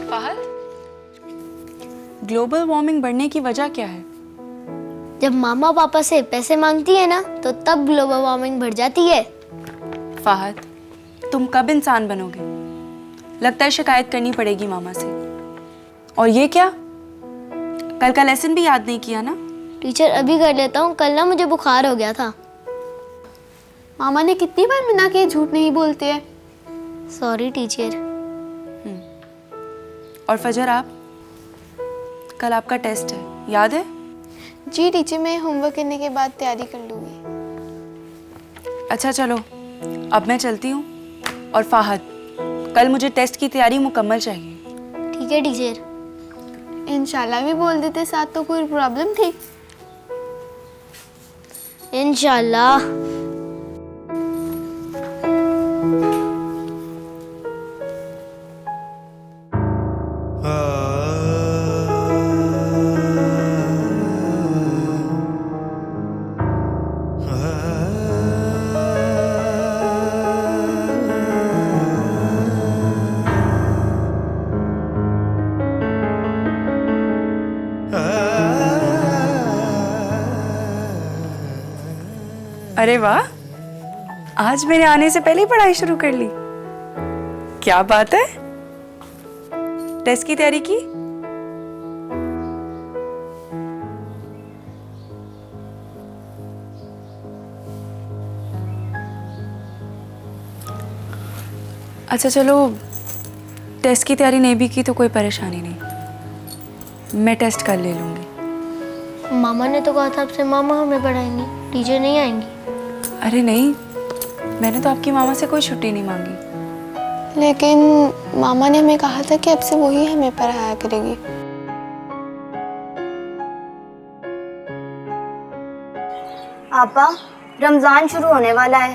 Fahad, global warming बढ़ने की वजह क्या है? जब मामा पापा से पैसे मांगती है ना तो तब ग्लोबल वार्मिंग बढ़ जाती है। फहद, तुम कब इंसान बनोगे? लगता है शिकायत करनी पड़ेगी मामा से। और ये क्या, कल का लेसन भी याद नहीं किया ना? टीचर अभी कर लेता हूँ, कल ना मुझे बुखार हो गया था। मामा ने कितनी बार मना किया झूठ नहीं बोलते हैं। Sorry teacher. और फजर, आप, कल आपका टेस्ट है, याद है? जी टीचर, मैं होमवर्क करने के बाद तैयारी कर लूँगी। अच्छा चलो, अब मैं चलती हूँ। और फाहद, कल मुझे टेस्ट की तैयारी मुकम्मल चाहिए। ठीक है टीचर। इंशाल्लाह भी बोल देते साथ तो कोई प्रॉब्लम थी। इंशाल्लाह। अरे वाह, आज मेरे आने से पहले ही पढ़ाई शुरू कर ली। क्या बात है, टेस्ट की तैयारी की? अच्छा चलो, टेस्ट की तैयारी नहीं भी की तो कोई परेशानी नहीं, मैं टेस्ट कर ले लूंगी। मामा ने तो कहा था आपसे मामा हमें पढ़ाएंगी, टीचर नहीं आएंगी। अरे नहीं, मैंने तो आपकी मामा से कोई छुट्टी नहीं मांगी। लेकिन मामा ने हमें कहा था कि अब से वही हमें पढ़ाया करेगी। आपा, रमज़ान शुरू होने वाला है।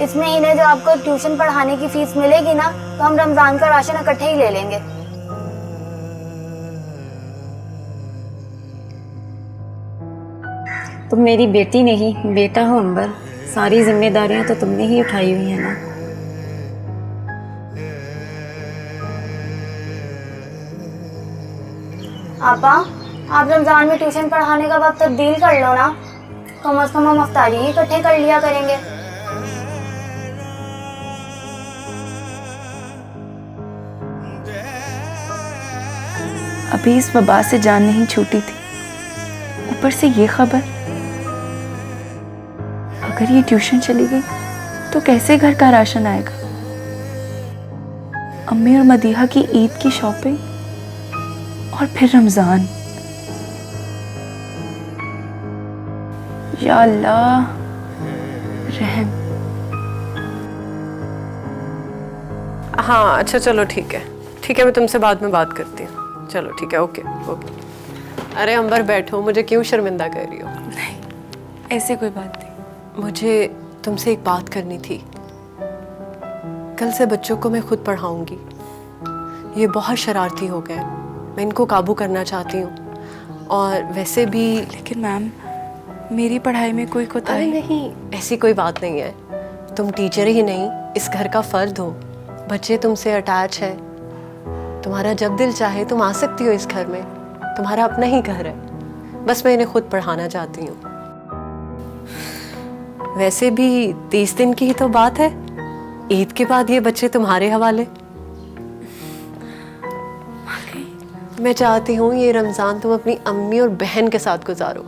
इस महीने जो आपको ट्यूशन पढ़ाने की फीस मिलेगी ना, तो हम रमज़ान का राशन इकट्ठे ही ले लेंगे। तुम मेरी बेटी नहीं बेटा हो अंबर, सारी जिम्मेदारियां तो तुमने ही उठाई हुई है ना। आपा, आप रमज़ान में ट्यूशन पढ़ाने का वक्त तब्दील कर लो ना, कम से कम हम अफ्तारी ही इकट्ठे कर लिया करेंगे। अभी इस वबा से जान नहीं छूटी थी, ऊपर से ये खबर। अगर ये ट्यूशन चली गई तो कैसे घर का राशन आएगा? अम्मी और मदीहा की ईद की शॉपिंग और फिर रमजान। या अल्लाह रहम। हाँ अच्छा चलो ठीक है, मैं तुमसे बाद में बात करती हूँ। चलो ठीक है, ओके ओके। अरे अंबर बैठो, मुझे क्यों शर्मिंदा कर रही हो? नहीं, ऐसे कोई बात नहीं। मुझे तुमसे एक बात करनी थी। कल से बच्चों को मैं खुद पढ़ाऊंगी। ये बहुत शरारती हो गए, मैं इनको काबू करना चाहती हूँ। और वैसे भी लेकिन मैम, मेरी पढ़ाई में कोई कोताही नहीं, ऐसी कोई बात नहीं है। तुम टीचर ही नहीं, इस घर का फर्द हो। बच्चे तुमसे अटैच है, तुम्हारा जब दिल चाहे तुम आ सकती हो इस घर में, तुम्हारा अपना ही घर है। बस मैं इन्हें खुद पढ़ाना चाहती हूँ। वैसे भी 30 दिन की ही तो बात है, ईद के बाद ये बच्चे तुम्हारे हवाले। मैं चाहती हूँ ये रमज़ान तुम अपनी अम्मी और बहन के साथ गुजारो।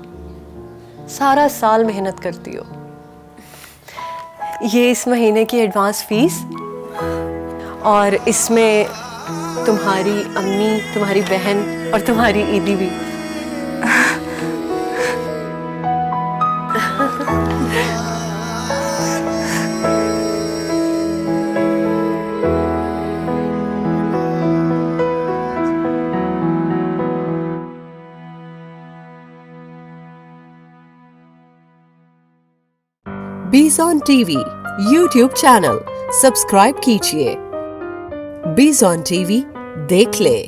सारा साल मेहनत करती हो। ये इस महीने की एडवांस फीस, और इसमें तुम्हारी अम्मी, तुम्हारी बहन और तुम्हारी ईदी भी। Bees on TV YouTube channel subscribe कीजिए। बीज़ ऑन टीवी देख ले।